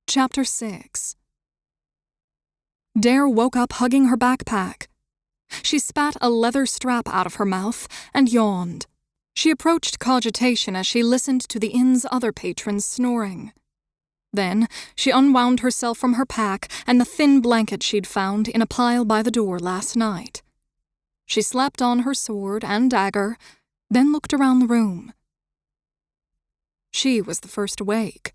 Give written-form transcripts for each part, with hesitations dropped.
Chapter 6. Dare woke up hugging her backpack. She spat a leather strap out of her mouth and yawned. She approached cogitation as she listened to the inn's other patrons snoring. Then she unwound herself from her pack and the thin blanket she'd found in a pile by the door last night. She slapped on her sword and dagger, then looked around the room. She was the first awake.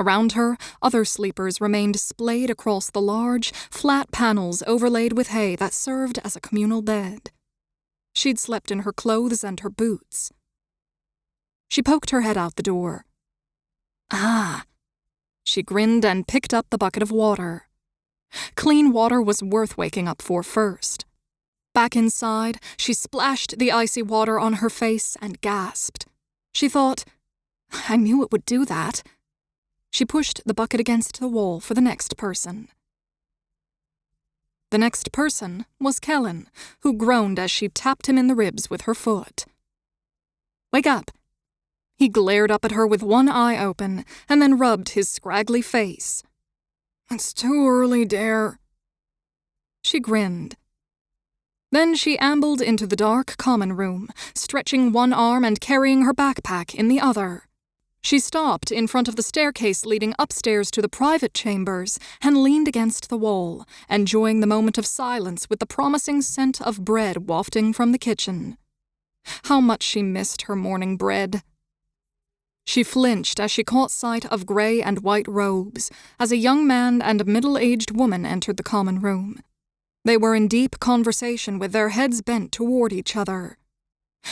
Around her, other sleepers remained splayed across the large, flat panels overlaid with hay that served as a communal bed. She'd slept in her clothes and her boots. She poked her head out the door. Ah! She grinned and picked up the bucket of water. Clean water was worth waking up for first. Back inside, she splashed the icy water on her face and gasped. She thought, I knew it would do that. She pushed the bucket against the wall for the next person. The next person was Kelin, who groaned as she tapped him in the ribs with her foot. Wake up! He glared up at her with one eye open, and then rubbed his scraggly face. It's too early, Dare. She grinned. Then she ambled into the dark common room, stretching one arm and carrying her backpack in the other. She stopped in front of the staircase leading upstairs to the private chambers and leaned against the wall, enjoying the moment of silence with the promising scent of bread wafting from the kitchen. How much she missed her morning bread. She flinched as she caught sight of grey and white robes as a young man and a middle-aged woman entered the common room. They were in deep conversation with their heads bent toward each other.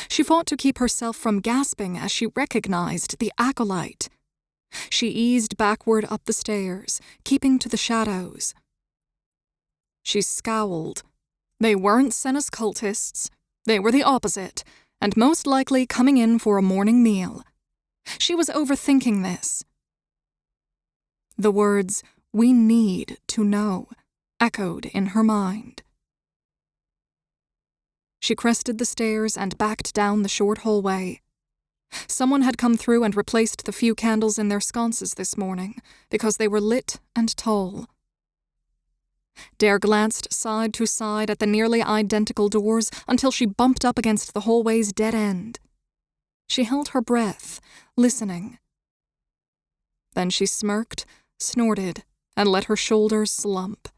She fought to keep herself from gasping as she recognized the acolyte. She eased backward up the stairs, keeping to the shadows. She scowled. They weren't Senna's cultists. They were the opposite, and most likely coming in for a morning meal. She was overthinking this. The words, "We need to know," echoed in her mind. She crested the stairs and backed down the short hallway. Someone had come through and replaced the few candles in their sconces this morning, because they were lit and tall. Dare glanced side to side at the nearly identical doors until she bumped up against the hallway's dead end. She held her breath, listening. Then she smirked, snorted, and let her shoulders slump.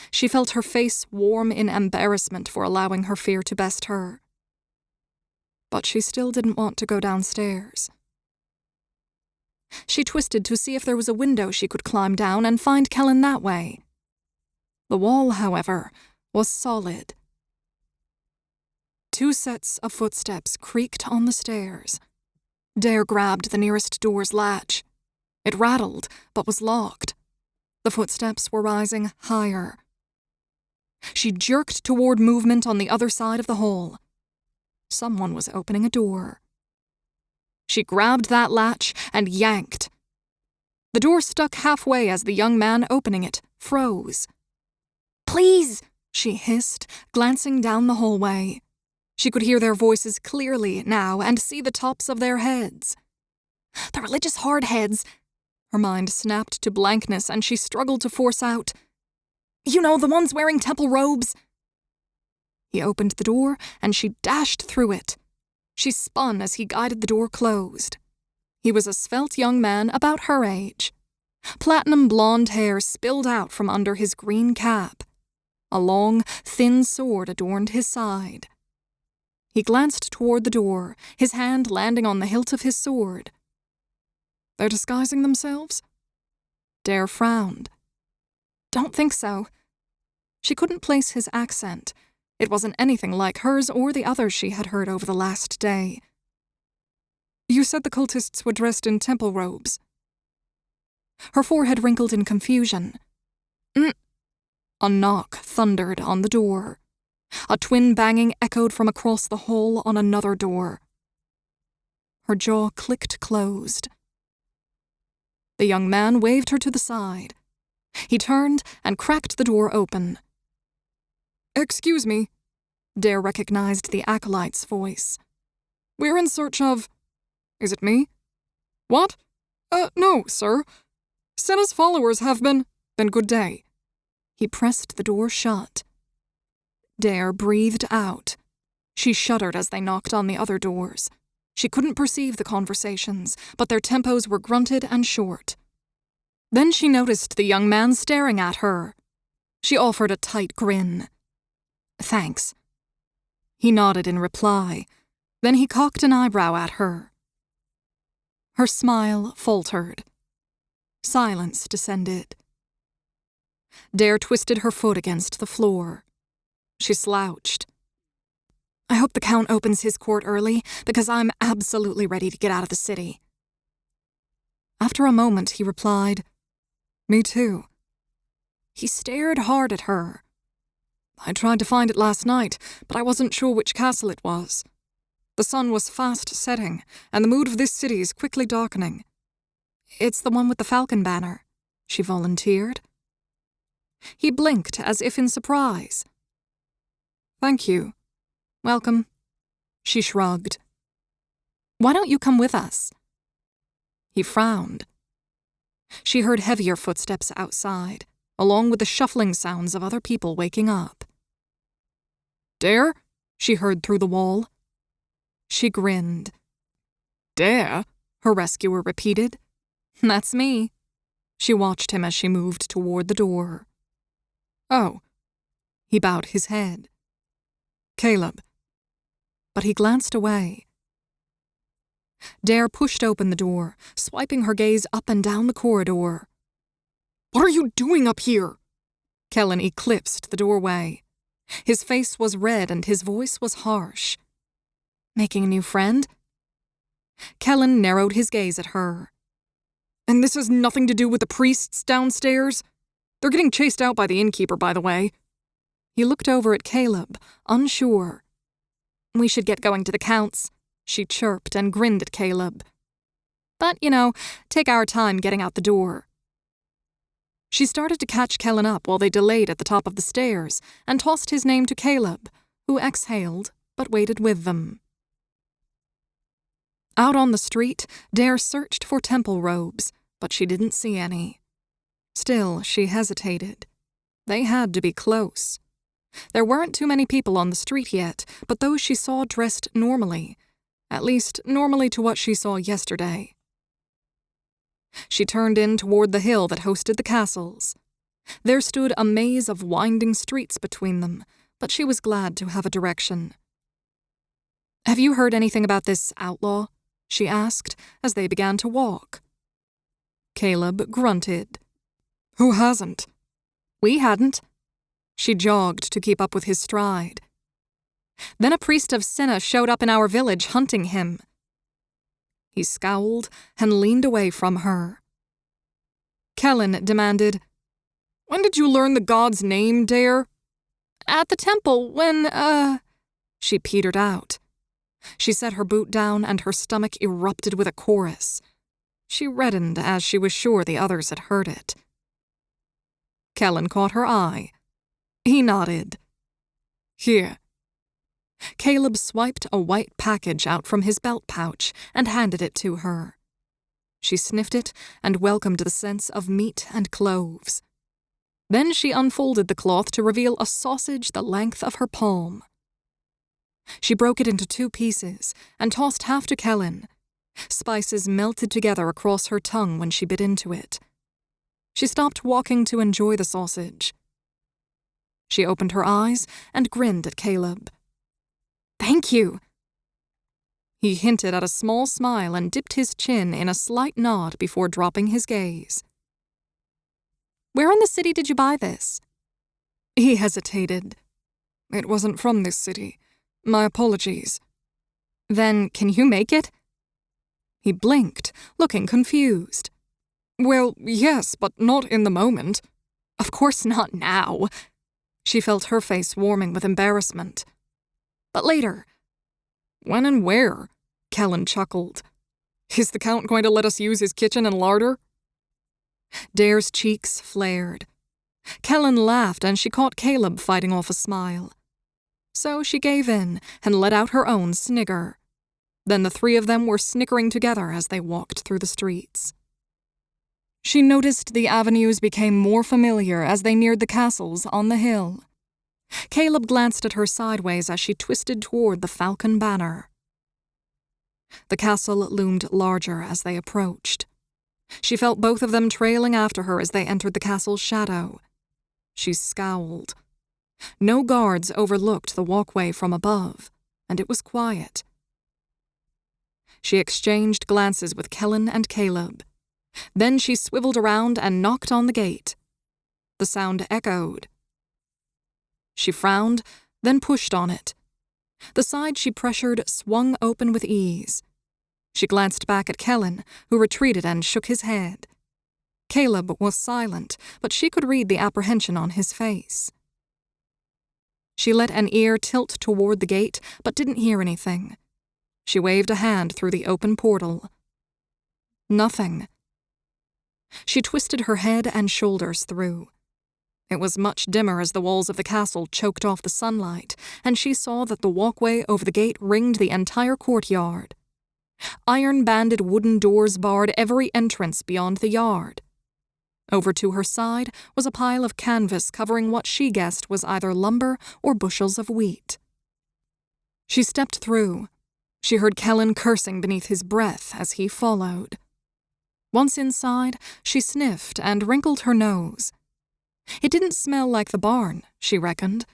She felt her face warm in embarrassment for allowing her fear to best her. But she still didn't want to go downstairs. She twisted to see if there was a window she could climb down and find Kelin that way. The wall, however, was solid. 2 sets of footsteps creaked on the stairs. Dare grabbed the nearest door's latch. It rattled, but was locked. The footsteps were rising higher. She jerked toward movement on the other side of the hall. Someone was opening a door. She grabbed that latch and yanked. The door stuck halfway as the young man opening it froze. "Please," she hissed, glancing down the hallway. She could hear their voices clearly now and see the tops of their heads. The religious hardheads. Her mind snapped to blankness and she struggled to force out, "You know, the ones wearing temple robes." He opened the door and she dashed through it. She spun as he guided the door closed. He was a svelte young man about her age. Platinum blonde hair spilled out from under his green cap. A long, thin sword adorned his side. He glanced toward the door, his hand landing on the hilt of his sword. "They're disguising themselves?" Dare frowned. "Don't think so." She couldn't place his accent. It wasn't anything like hers or the others she had heard over the last day. "You said the cultists were dressed in temple robes." Her forehead wrinkled in confusion. A knock thundered on the door. A twin banging echoed from across the hall on another door. Her jaw clicked closed. The young man waved her to the side. He turned and cracked the door open. "Excuse me." Dare recognized the acolyte's voice. "We're in search of—" "Is it me?" "What? No, sir. Senna's followers have been. Then good day. He pressed the door shut. Dare breathed out. She shuddered as they knocked on the other doors. She couldn't perceive the conversations, but their tempos were grunted and short. Then she noticed the young man staring at her. She offered a tight grin. Thanks. He nodded in reply. Then he cocked an eyebrow at her. Her smile faltered. Silence descended. Dare twisted her foot against the floor. She slouched. I hope the Count opens his court early, because I'm absolutely ready to get out of the city. After a moment, he replied, Me too. He stared hard at her. I tried to find it last night, but I wasn't sure which castle it was. The sun was fast setting, and the mood of this city is quickly darkening. It's the one with the falcon banner, she volunteered. He blinked as if in surprise. Thank you. Welcome. She shrugged. Why don't you come with us? He frowned. She heard heavier footsteps outside, along with the shuffling sounds of other people waking up. Dare? She heard through the wall. She grinned. Dare? Her rescuer repeated. That's me. She watched him as she moved toward the door. Oh. He bowed his head. Caleb. But he glanced away. Dare pushed open the door, swiping her gaze up and down the corridor. What are you doing up here? Kelin eclipsed the doorway. His face was red and his voice was harsh. Making a new friend? Kelin narrowed his gaze at her. And this has nothing to do with the priests downstairs? They're getting chased out by the innkeeper, by the way. He looked over at Caleb, unsure. We should get going to the Count's, she chirped and grinned at Caleb. But, take our time getting out the door. She started to catch Kelin up while they delayed at the top of the stairs and tossed his name to Caleb, who exhaled but waited with them. Out on the street, Dare searched for temple robes, but she didn't see any. Still, she hesitated. They had to be close. There weren't too many people on the street yet, but those she saw dressed normally, at least normally to what she saw yesterday. She turned in toward the hill that hosted the castles. There stood a maze of winding streets between them, but she was glad to have a direction. Have you heard anything about this outlaw? She asked as they began to walk. Caleb grunted. Who hasn't? We hadn't. She jogged to keep up with his stride. Then a priest of Senna showed up in our village hunting him. He scowled and leaned away from her. Kelin demanded, When did you learn the god's name, Dare? At the temple, when, She petered out. She set her boot down and her stomach erupted with a chorus. She reddened as she was sure the others had heard it. Kelin caught her eye. He nodded. Here. Caleb swiped a white package out from his belt pouch and handed it to her. She sniffed it and welcomed the sense of meat and cloves. Then she unfolded the cloth to reveal a sausage the length of her palm. She broke it into 2 pieces and tossed half to Kelin. Spices melted together across her tongue when she bit into it. She stopped walking to enjoy the sausage. She opened her eyes and grinned at Caleb. Thank you. He hinted at a small smile and dipped his chin in a slight nod before dropping his gaze. Where in the city did you buy this? He hesitated. It wasn't from this city. My apologies. Then can you make it? He blinked, looking confused. Well, yes, but not in the moment. Of course not now. She felt her face warming with embarrassment. But later. When and where? Kelin chuckled. Is the Count going to let us use his kitchen and larder? Dare's cheeks flared. Kelin laughed and she caught Caleb fighting off a smile. So she gave in and let out her own snigger. Then the 3 of them were snickering together as they walked through the streets. She noticed the avenues became more familiar as they neared the castles on the hill. Caleb glanced at her sideways as she twisted toward the falcon banner. The castle loomed larger as they approached. She felt both of them trailing after her as they entered the castle's shadow. She scowled. No guards overlooked the walkway from above, and it was quiet. She exchanged glances with Kelin and Caleb. Then she swiveled around and knocked on the gate. The sound echoed. She frowned, then pushed on it. The side she pressured swung open with ease. She glanced back at Kelin, who retreated and shook his head. Caleb was silent, but she could read the apprehension on his face. She let an ear tilt toward the gate, but didn't hear anything. She waved a hand through the open portal. Nothing. She twisted her head and shoulders through. It was much dimmer as the walls of the castle choked off the sunlight, and she saw that the walkway over the gate ringed the entire courtyard. Iron-banded wooden doors barred every entrance beyond the yard. Over to her side was a pile of canvas covering what she guessed was either lumber or bushels of wheat. She stepped through. She heard Kelin cursing beneath his breath as he followed. Once inside, she sniffed and wrinkled her nose. It didn't smell like the barn, she reckoned,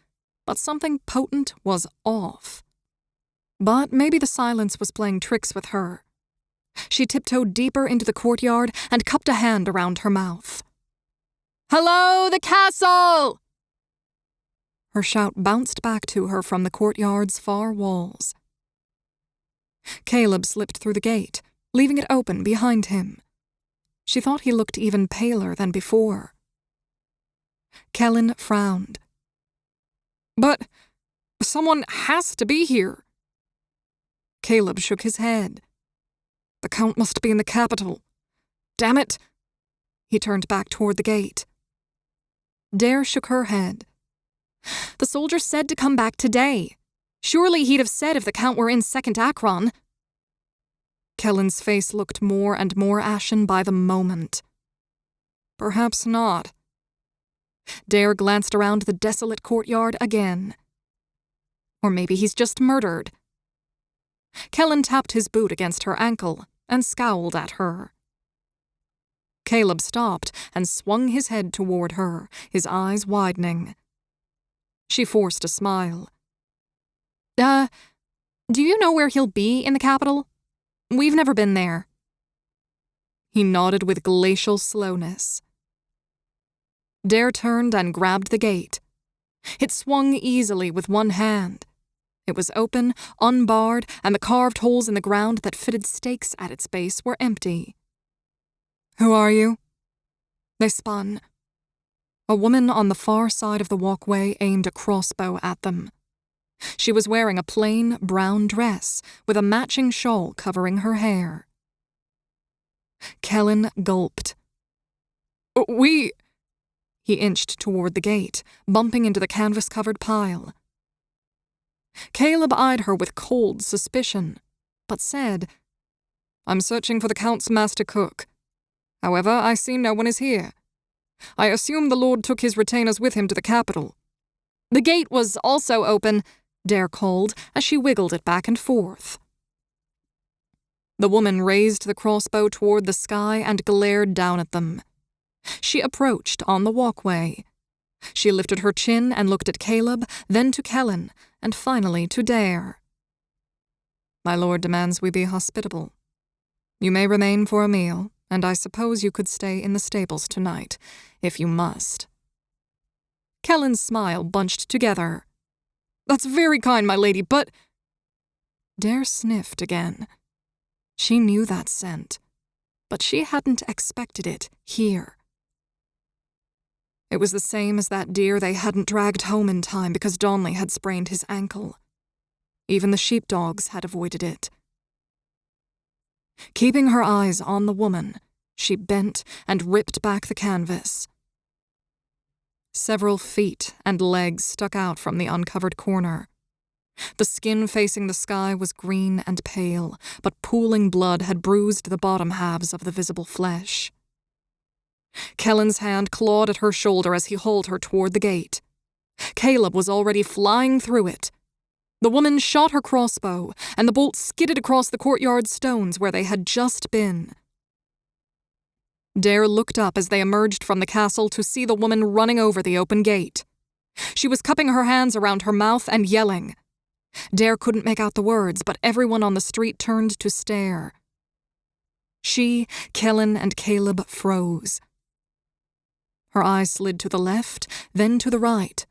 but something potent was off. But maybe the silence was playing tricks with her. She tiptoed deeper into the courtyard and cupped a hand around her mouth. "Hello, the castle!" Her shout bounced back to her from the courtyard's far walls. Caleb slipped through the gate, leaving it open behind him. She thought he looked even paler than before. Kelin frowned. "But someone has to be here." Caleb shook his head. "The Count must be in the capital. Damn it!" He turned back toward the gate. Dare shook her head. "The soldier said to come back today. Surely he'd have said if the Count were in Second Akron." Kellen's face looked more and more ashen by the moment. "Perhaps not." Dare glanced around the desolate courtyard again. "Or maybe he's just murdered." Kelin tapped his boot against her ankle and scowled at her. Caleb stopped and swung his head toward her, his eyes widening. She forced a smile. Do you know where he'll be in the capital? We've never been there." He nodded with glacial slowness. Dare turned and grabbed the gate. It swung easily with one hand. It was open, unbarred, and the carved holes in the ground that fitted stakes at its base were empty. "Who are you?" They spun. A woman on the far side of the walkway aimed a crossbow at them. She was wearing a plain brown dress with a matching shawl covering her hair. Kelin gulped. "We—" He inched toward the gate, bumping into the canvas-covered pile. Caleb eyed her with cold suspicion, but said, "I'm searching for the Count's master cook. However, I see no one is here. I assume the Lord took his retainers with him to the capital." "The gate was also open," Dare called as she wiggled it back and forth. The woman raised the crossbow toward the sky and glared down at them. She approached on the walkway. She lifted her chin and looked at Caleb, then to Kelin, and finally to Dare. "My lord demands we be hospitable. You may remain for a meal, and I suppose you could stay in the stables tonight, if you must." Kellin's smile bunched together. "That's very kind, my lady, but—" Dare sniffed again. She knew that scent, but she hadn't expected it here. It was the same as that deer they hadn't dragged home in time because Donley had sprained his ankle. Even the sheepdogs had avoided it. Keeping her eyes on the woman, she bent and ripped back the canvas. Several feet and legs stuck out from the uncovered corner. The skin facing the sky was green and pale, but pooling blood had bruised the bottom halves of the visible flesh. Kelin's hand clawed at her shoulder as he hauled her toward the gate. Caleb was already flying through it. The woman shot her crossbow, and the bolt skidded across the courtyard stones where they had just been. Dare looked up as they emerged from the castle to see the woman running over the open gate. She was cupping her hands around her mouth and yelling. Dare couldn't make out the words, but everyone on the street turned to stare. She, Kelin, and Caleb froze. Her eyes slid to the left, then to the right.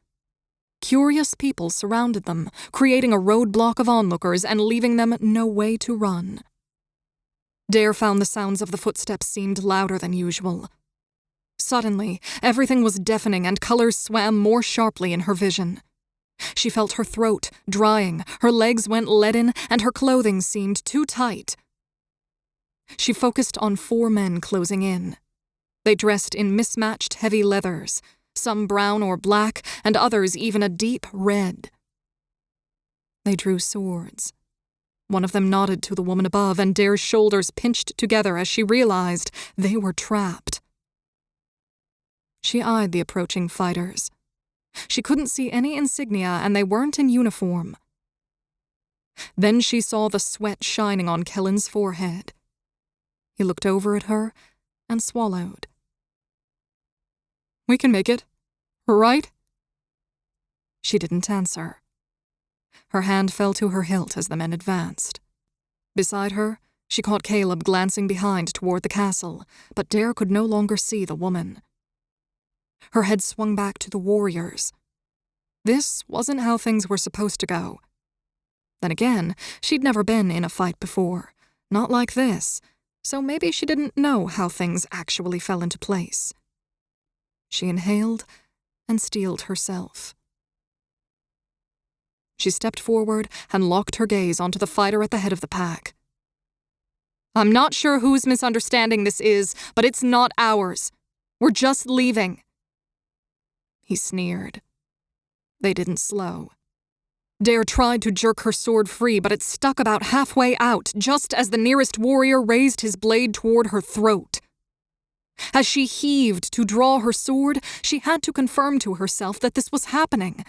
Curious people surrounded them, creating a roadblock of onlookers and leaving them no way to run. Dare found the sounds of the footsteps seemed louder than usual. Suddenly, everything was deafening and colors swam more sharply in her vision. She felt her throat drying, her legs went leaden, and her clothing seemed too tight. She focused on 4 men closing in. They dressed in mismatched heavy leathers, some brown or black, and others even a deep red. They drew swords. One of them nodded to the woman above, and Dare's shoulders pinched together as she realized they were trapped. She eyed the approaching fighters. She couldn't see any insignia, and they weren't in uniform. Then she saw the sweat shining on Kelin's forehead. He looked over at her and swallowed. "We can make it, right?" She didn't answer. Her hand fell to her hilt as the men advanced. Beside her, she caught Caleb glancing behind toward the castle, but Dare could no longer see the woman. Her head swung back to the warriors. This wasn't how things were supposed to go. Then again, she'd never been in a fight before, not like this, so maybe she didn't know how things actually fell into place. She inhaled and steeled herself. She stepped forward and locked her gaze onto the fighter at the head of the pack. "I'm not sure whose misunderstanding this is, but it's not ours. We're just leaving." He sneered. They didn't slow. Dare tried to jerk her sword free, but it stuck about halfway out, just as the nearest warrior raised his blade toward her throat. As she heaved to draw her sword, she had to confirm to herself that this was happening.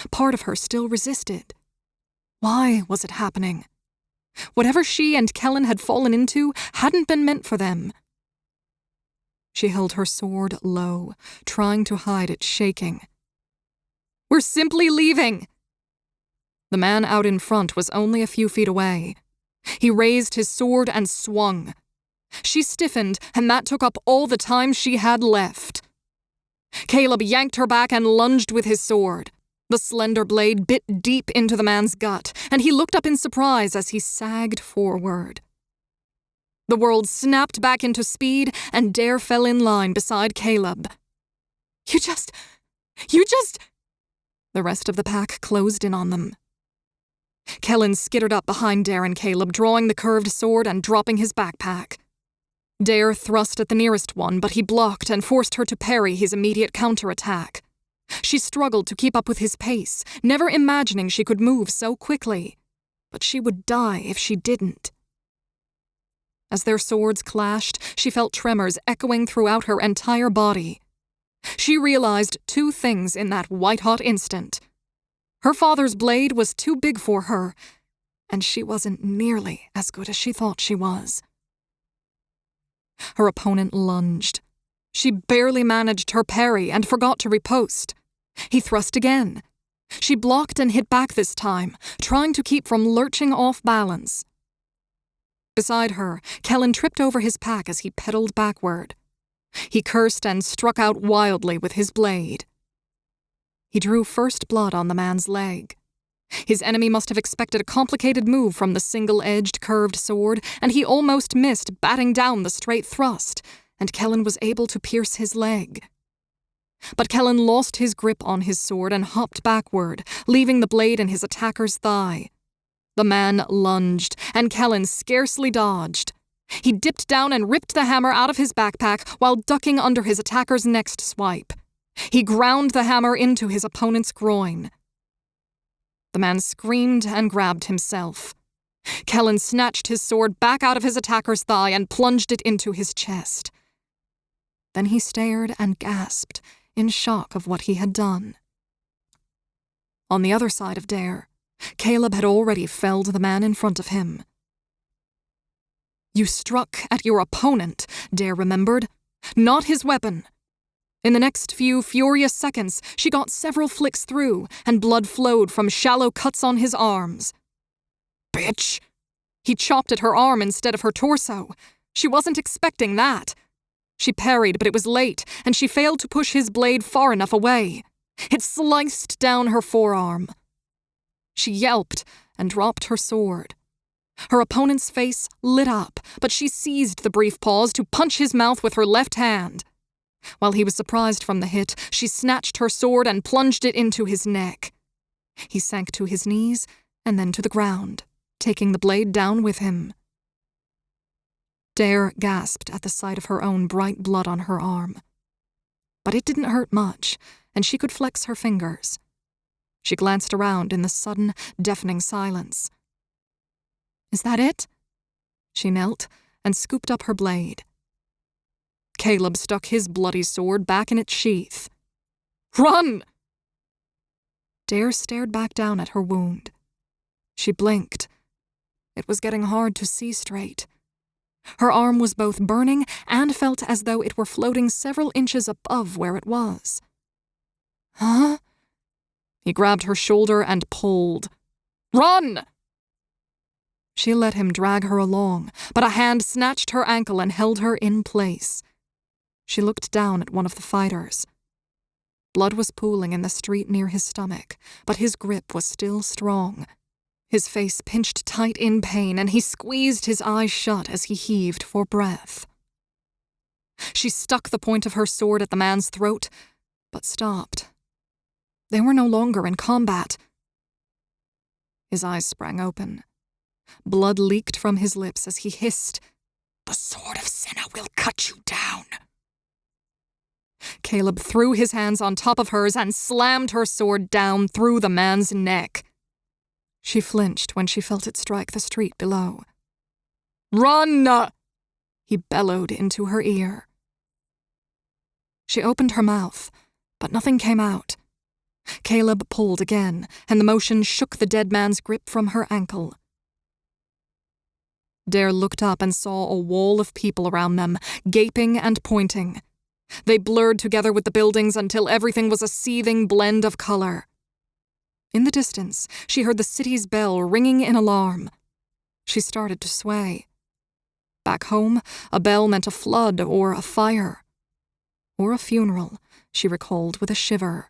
Part of her still resisted. Why was it happening? Whatever she and Kelin had fallen into hadn't been meant for them. She held her sword low, trying to hide it shaking. "We're simply leaving!" The man out in front was only a few feet away. He raised his sword and swung. She stiffened, and that took up all the time she had left. Caleb yanked her back and lunged with his sword. The slender blade bit deep into the man's gut, and he looked up in surprise as he sagged forward. The world snapped back into speed, and Dare fell in line beside Caleb. You just... The rest of the pack closed in on them. Kelin skittered up behind Dare and Caleb, drawing the curved sword and dropping his backpack. Dare thrust at the nearest one, but he blocked and forced her to parry his immediate counterattack. She struggled to keep up with his pace, never imagining she could move so quickly. But she would die if she didn't. As their swords clashed, she felt tremors echoing throughout her entire body. She realized 2 things in that white-hot instant. Her father's blade was too big for her, and she wasn't nearly as good as she thought she was. Her opponent lunged. She barely managed her parry and forgot to riposte. He thrust again. She blocked and hit back this time, trying to keep from lurching off balance. Beside her, Kelin tripped over his pack as he pedaled backward. He cursed and struck out wildly with his blade. He drew first blood on the man's leg. His enemy must have expected a complicated move from the single-edged, curved sword, and he almost missed batting down the straight thrust, and Kelin was able to pierce his leg. But Kelin lost his grip on his sword and hopped backward, leaving the blade in his attacker's thigh. The man lunged, and Kelin scarcely dodged. He dipped down and ripped the hammer out of his backpack while ducking under his attacker's next swipe. He ground the hammer into his opponent's groin. The man screamed and grabbed himself. Kelin snatched his sword back out of his attacker's thigh and plunged it into his chest. Then he stared and gasped, in shock of what he had done. On the other side of Dare, Caleb had already felled the man in front of him. You struck at your opponent, Dare remembered, not his weapon. In the next few furious seconds, she got several flicks through, and blood flowed from shallow cuts on his arms. Bitch! He chopped at her arm instead of her torso. She wasn't expecting that. She parried, but it was late, and she failed to push his blade far enough away. It sliced down her forearm. She yelped and dropped her sword. Her opponent's face lit up, but she seized the brief pause to punch his mouth with her left hand. While he was surprised from the hit, she snatched her sword and plunged it into his neck. He sank to his knees and then to the ground, taking the blade down with him. Dare gasped at the sight of her own bright blood on her arm. But it didn't hurt much, and she could flex her fingers. She glanced around in the sudden, deafening silence. Is that it? She knelt and scooped up her blade. Caleb stuck his bloody sword back in its sheath. Run! Dare stared back down at her wound. She blinked. It was getting hard to see straight. Her arm was both burning and felt as though it were floating several inches above where it was. Huh? He grabbed her shoulder and pulled. Run! She let him drag her along, but a hand snatched her ankle and held her in place. She looked down at one of the fighters. Blood was pooling in the street near his stomach, but his grip was still strong. His face pinched tight in pain, and he squeezed his eyes shut as he heaved for breath. She stuck the point of her sword at the man's throat, but stopped. They were no longer in combat. His eyes sprang open. Blood leaked from his lips as he hissed, "The sword of Senna will cut you down." Caleb threw his hands on top of hers and slammed her sword down through the man's neck. She flinched when she felt it strike the street below. "Run!" he bellowed into her ear. She opened her mouth, but nothing came out. Caleb pulled again, and the motion shook the dead man's grip from her ankle. Dare looked up and saw a wall of people around them, gaping and pointing. They blurred together with the buildings until everything was a seething blend of color. In the distance, she heard the city's bell ringing in alarm. She started to sway. Back home, a bell meant a flood or a fire. Or a funeral, she recalled with a shiver.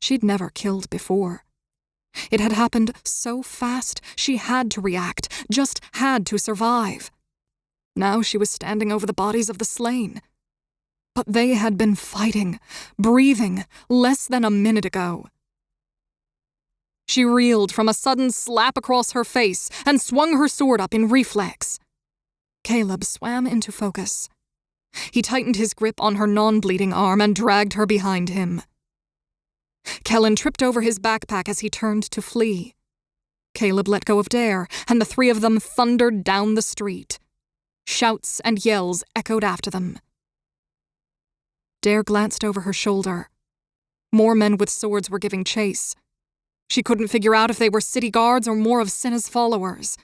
She'd never killed before. It had happened so fast, she had to react, just had to survive. Now she was standing over the bodies of the slain. But they had been fighting, breathing, less than a minute ago. She reeled from a sudden slap across her face and swung her sword up in reflex. Caleb swam into focus. He tightened his grip on her non-bleeding arm and dragged her behind him. Kelin tripped over his backpack as he turned to flee. Caleb let go of Dare, and the three of them thundered down the street. Shouts and yells echoed after them. Dare glanced over her shoulder. More men with swords were giving chase. She couldn't figure out if they were city guards or more of Senna's followers.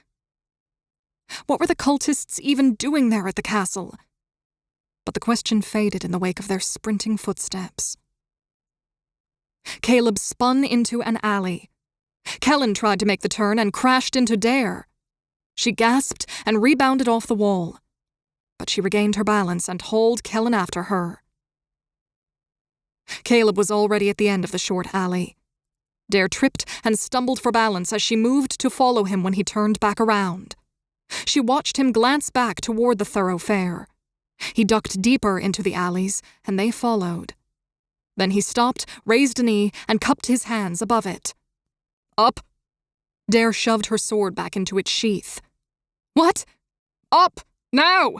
What were the cultists even doing there at the castle? But the question faded in the wake of their sprinting footsteps. Caleb spun into an alley. Kelin tried to make the turn and crashed into Dare. She gasped and rebounded off the wall. But she regained her balance and hauled Kelin after her. Caleb was already at the end of the short alley. Dare tripped and stumbled for balance as she moved to follow him when he turned back around. She watched him glance back toward the thoroughfare. He ducked deeper into the alleys, and they followed. Then he stopped, raised a knee, and cupped his hands above it. Up! Dare shoved her sword back into its sheath. What? Up! Now!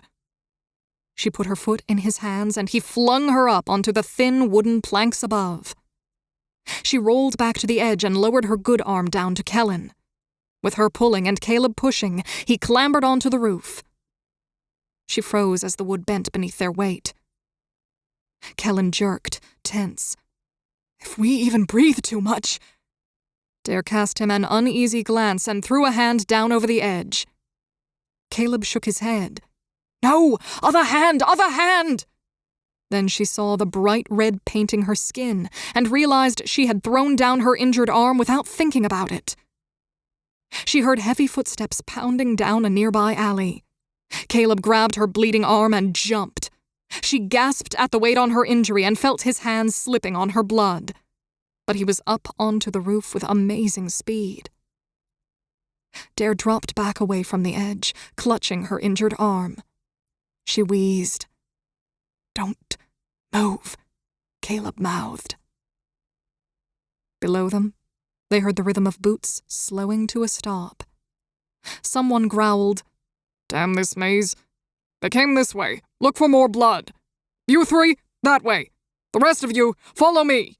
She put her foot in his hands, and he flung her up onto the thin wooden planks above. She rolled back to the edge and lowered her good arm down to Kelin. With her pulling and Caleb pushing, he clambered onto the roof. She froze as the wood bent beneath their weight. Kelin jerked, tense. If we even breathe too much... Dare cast him an uneasy glance and threw a hand down over the edge. Caleb shook his head. No! Other hand! Other hand! Then she saw the bright red painting her skin and realized she had thrown down her injured arm without thinking about it. She heard heavy footsteps pounding down a nearby alley. Caleb grabbed her bleeding arm and jumped. She gasped at the weight on her injury and felt his hands slipping on her blood. But he was up onto the roof with amazing speed. Dare dropped back away from the edge, clutching her injured arm. She wheezed. Don't move, Caleb mouthed. Below them, they heard the rhythm of boots slowing to a stop. Someone growled, Damn this maze. They came this way. Look for more blood. You three, that way. The rest of you, follow me.